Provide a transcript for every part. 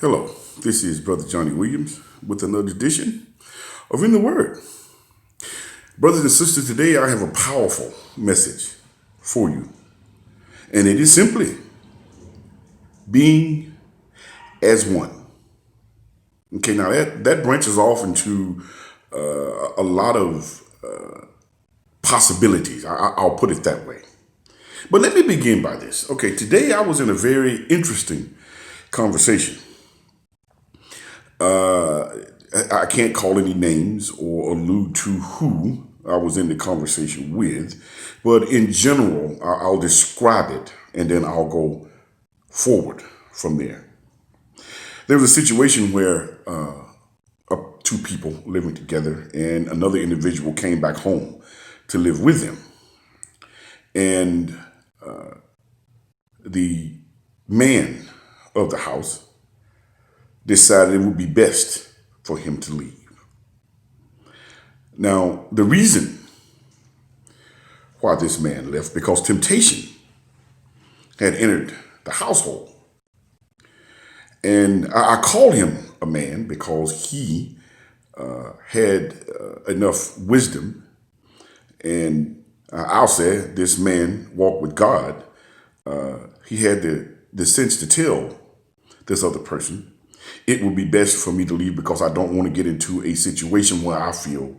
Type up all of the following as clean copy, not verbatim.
Hello, this is Brother Johnny Williams with another edition of In the Word. Brothers and sisters, today I have a powerful message for you. And it is simply being as one. Okay, now that branches off into a lot of possibilities. I'll put it that way. But let me begin by this. Okay, today I was in a very interesting conversation. I can't call any names or allude to who I was in the conversation with, but in general, I'll describe it and then I'll go forward from there. There was a situation where two people living together and another individual came back home to live with them. And the man of the house decided it would be best for him to leave. Now, the reason why this man left, because temptation had entered the household. And I call him a man because he had enough wisdom, and I'll say this man walked with God. He had the sense to tell this other person, it would be best for me to leave because I don't want to get into a situation where I feel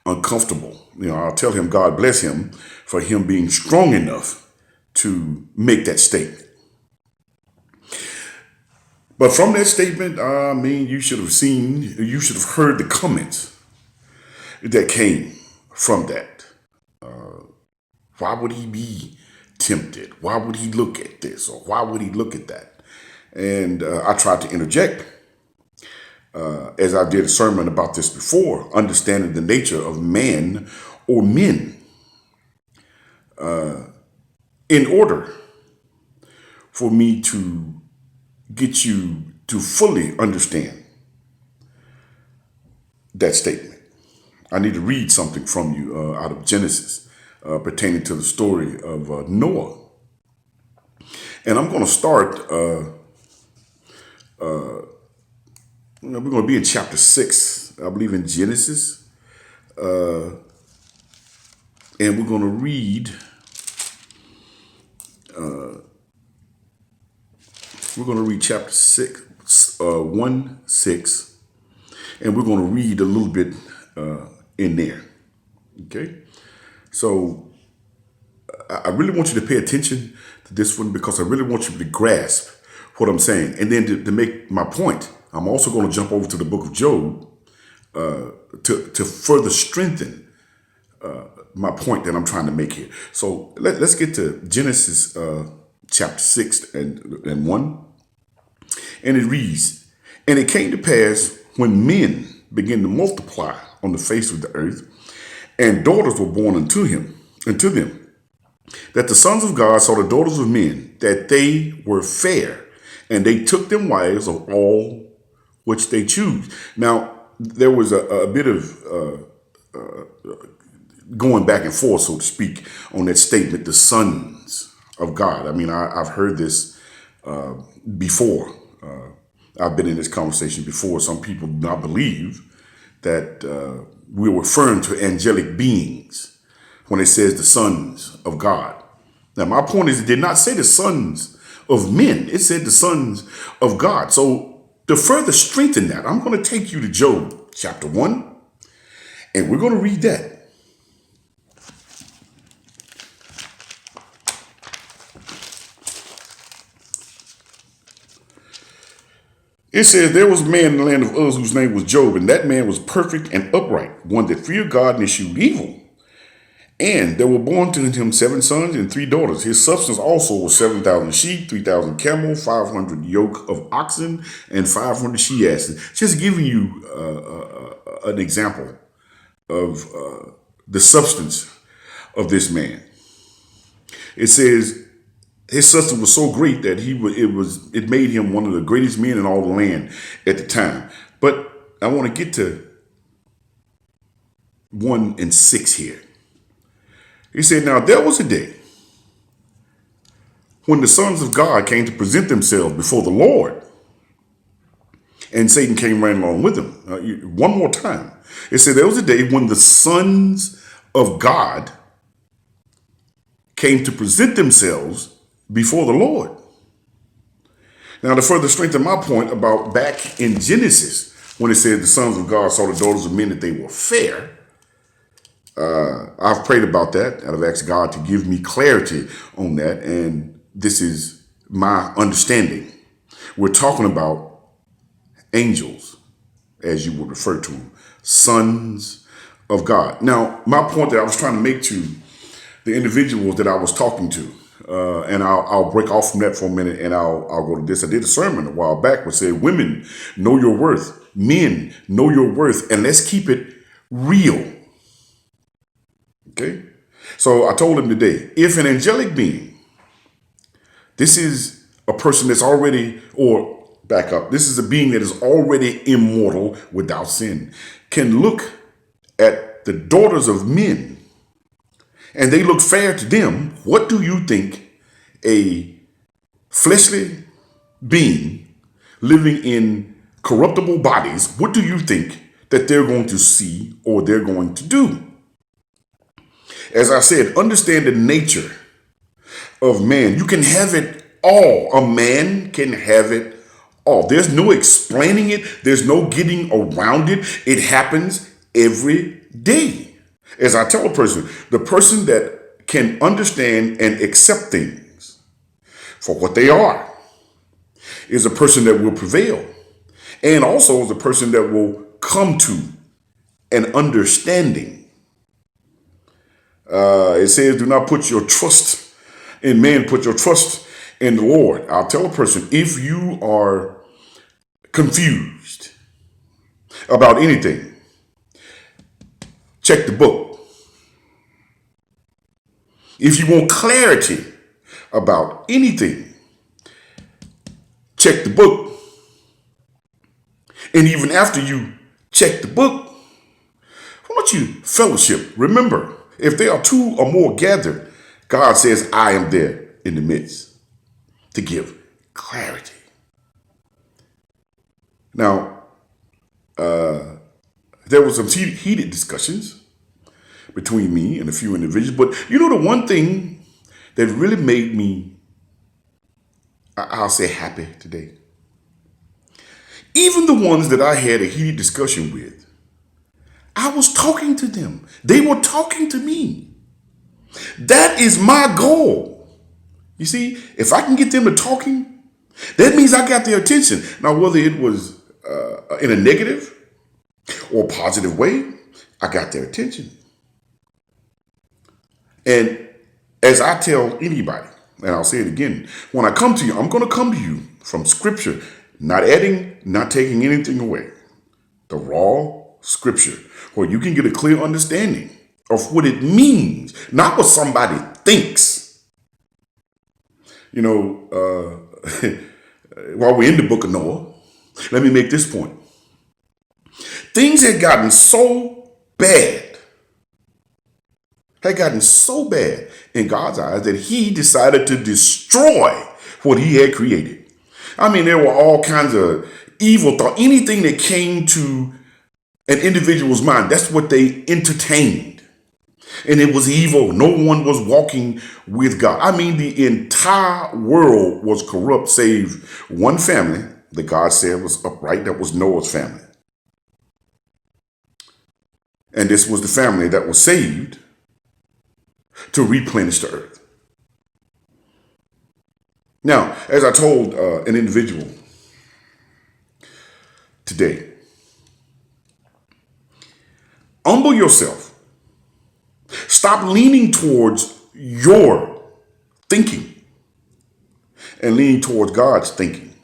uncomfortable. I'll tell him God bless him for him being strong enough to make that statement. But from that statement, you should have heard the comments that came from that. Why would he be tempted? Why would he look at this? Or why would he look at that? And I tried to interject, as I did a sermon about this before, understanding the nature of man or men, in order for me to get you to fully understand that statement. I need to read something from you out of Genesis pertaining to the story of Noah. And I'm going to start, we're going to be in chapter 6, I believe in Genesis. And we're going to read, chapter 6, 1:6, and we're going to read a little bit in there. Okay? So I really want you to pay attention to this one because I really want you to grasp what I'm saying. And then to make my point, I'm also going to jump over to the book of Job to further strengthen my point that I'm trying to make here. So let's get to Genesis chapter 6 and 1. And it reads, "And it came to pass when men began to multiply on the face of the earth, and daughters were born unto them, that the sons of God saw the daughters of men, that they were fair, and they took them wives of all which they choose." Now, there was a bit of going back and forth, so to speak, on that statement, the sons of God. I've heard this before. I've been in this conversation before. Some people do not believe that we're referring to angelic beings when it says the sons of God. Now, my point is, it did not say the sons of men. It said the sons of God. So to further strengthen that, I'm going to take you to Job chapter 1, and we're going to read that. It says, "There was a man in the land of Uz whose name was Job, and that man was perfect and upright, one that feared God and eschewed evil. And there were born to him 7 sons and 3 daughters. His substance also was 7,000 sheep, 3,000 camels, 500 yoke of oxen, and 500 she-asses." Just giving you an example of the substance of this man. It says his substance was so great that it made him one of the greatest men in all the land at the time. But I want to get to 1 and 6 here. He said, "Now there was a day when the sons of God came to present themselves before the Lord, And Satan came right along with him. One more time. It said there was a day when the sons of God came to present themselves before the Lord. Now, to further strengthen my point about back in Genesis, when it said the sons of God saw the daughters of men that they were fair, I've prayed about that, and I've asked God to give me clarity on that, and this is my understanding. We're talking about angels, as you would refer to them, sons of God. Now, my point that I was trying to make to the individuals that I was talking to, and I'll break off from that for a minute, and I'll go to this. I did a sermon a while back which said, women, know your worth. Men, know your worth, and let's keep it real. Okay? So I told him today, if an angelic being, this is a person that's already, or back up, this is a being that is already immortal without sin, can look at the daughters of men and they look fair to them, what do you think a fleshly being living in corruptible bodies, what do you think that they're going to see or they're going to do? As I said, understand the nature of man. You can have it all. A man can have it all. There's no explaining it. There's no getting around it. It happens every day. As I tell a person, the person that can understand and accept things for what they are is a person that will prevail, and also is a person that will come to an understanding. It says, do not put your trust in man, put your trust in the Lord. I'll tell a person, if you are confused about anything, check the book. If you want clarity about anything, check the book. And even after you check the book, why don't you fellowship? Remember, if there are two or more gathered, God says, I am there in the midst to give clarity. Now, there was some heated discussions between me and a few individuals, but you know the one thing that really made me, I'll say, happy today? Even the ones that I had a heated discussion with, I was talking to them. They were talking to me. That is my goal. You see, if I can get them to talking, that means I got their attention. Now, whether it was in a negative or positive way, I got their attention. And as I tell anybody, and I'll say it again, when I come to you, I'm going to come to you from scripture, not adding, not taking anything away. The raw scripture, where you can get a clear understanding of what it means, not what somebody thinks. You know, while we're in the book of Noah, let me make this point. Things had gotten so bad in God's eyes that he decided to destroy what he had created. I mean, there were all kinds of evil thought. Anything that came to an individual's mind, that's what they entertained. And it was evil. No one was walking with God. I mean, the entire world was corrupt, save one family that God said was upright. That was Noah's family. And this was the family that was saved to replenish the earth. Now, as I told an individual today, humble yourself. Stop leaning towards your thinking and lean towards God's thinking.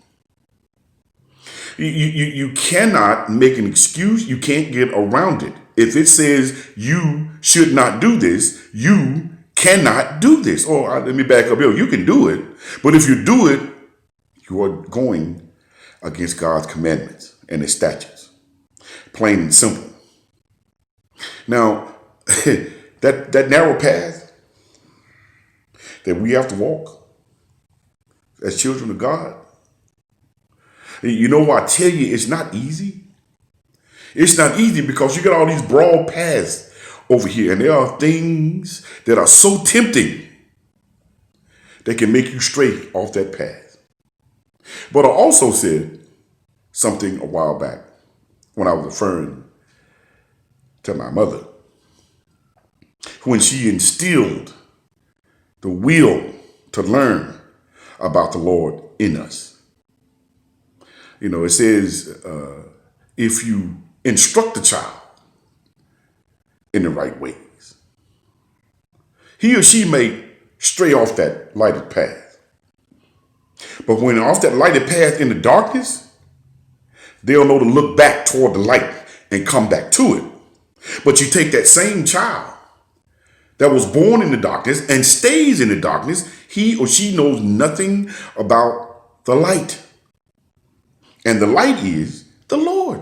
You cannot make an excuse. You can't get around it. If it says you should not do this, you cannot do this. Or let me back up here. You can do it, but if you do it, you are going against God's commandments and his statutes. Plain and simple. Now, that narrow path that we have to walk as children of God, You know why I tell you it's not easy? It's not easy because you got all these broad paths over here, and there are things that are so tempting that can make you stray off that path. But I also said something a while back when I was referring to my mother, when she instilled the will to learn about the Lord in us. You know, it says, if you instruct the child in the right ways, he or she may stray off that lighted path. But when they're off that lighted path in the darkness, they'll know to look back toward the light and come back to it. But you take that same child that was born in the darkness and stays in the darkness, he or she knows nothing about the light. And the light is the Lord,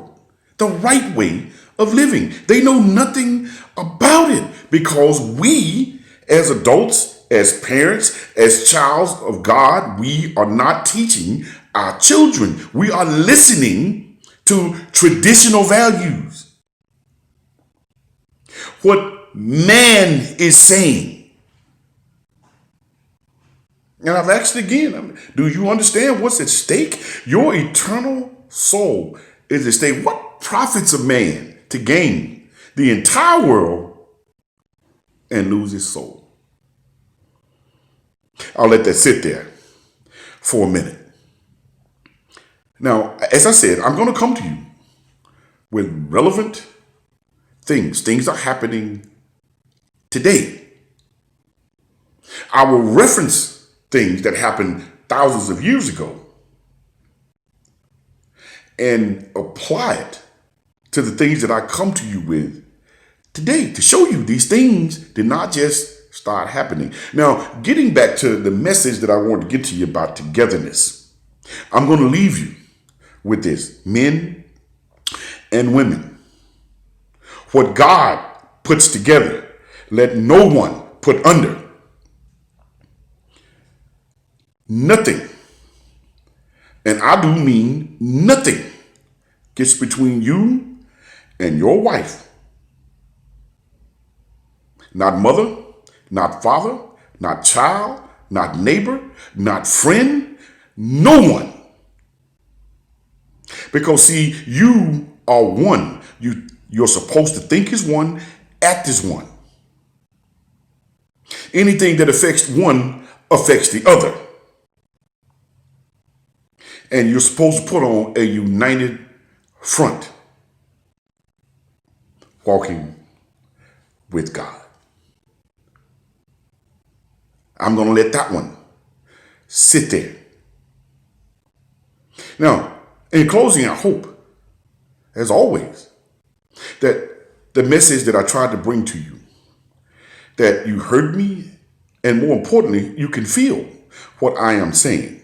the right way of living. They know nothing about it because we, as adults, as parents, as childs of God, we are not teaching our children. We are listening to traditional values. What man is saying. And I've asked again, do you understand what's at stake? Your eternal soul is at stake. What profits a man to gain the entire world and lose his soul? I'll let that sit there for a minute. Now, as I said, I'm going to come to you with relevant things. Things are happening today. I will reference things that happened thousands of years ago and apply it to the things that I come to you with today to show you these things did not just start happening. Now, getting back to the message that I want to get to you about togetherness, I'm going to leave you with this. Men and women, what God puts together, let no one put under. Nothing, and I do mean nothing, gets between you and your wife. Not mother, not father, not child, not neighbor, not friend, no one. Because see, you are one. You're supposed to think as one, act as one. Anything that affects one affects the other. And you're supposed to put on a united front, walking with God. I'm going to let that one sit there. Now, in closing, I hope, as always, that the message that I tried to bring to you, that you heard me, and more importantly, you can feel what I am saying.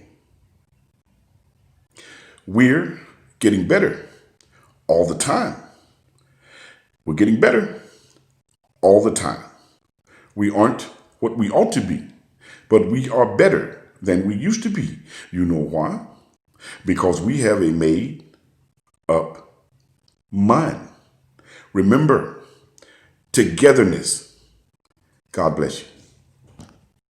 We're getting better all the time. We're getting better all the time. We aren't what we ought to be, but we are better than we used to be. You know why? Because we have a made up mind. Remember, togetherness. God bless you.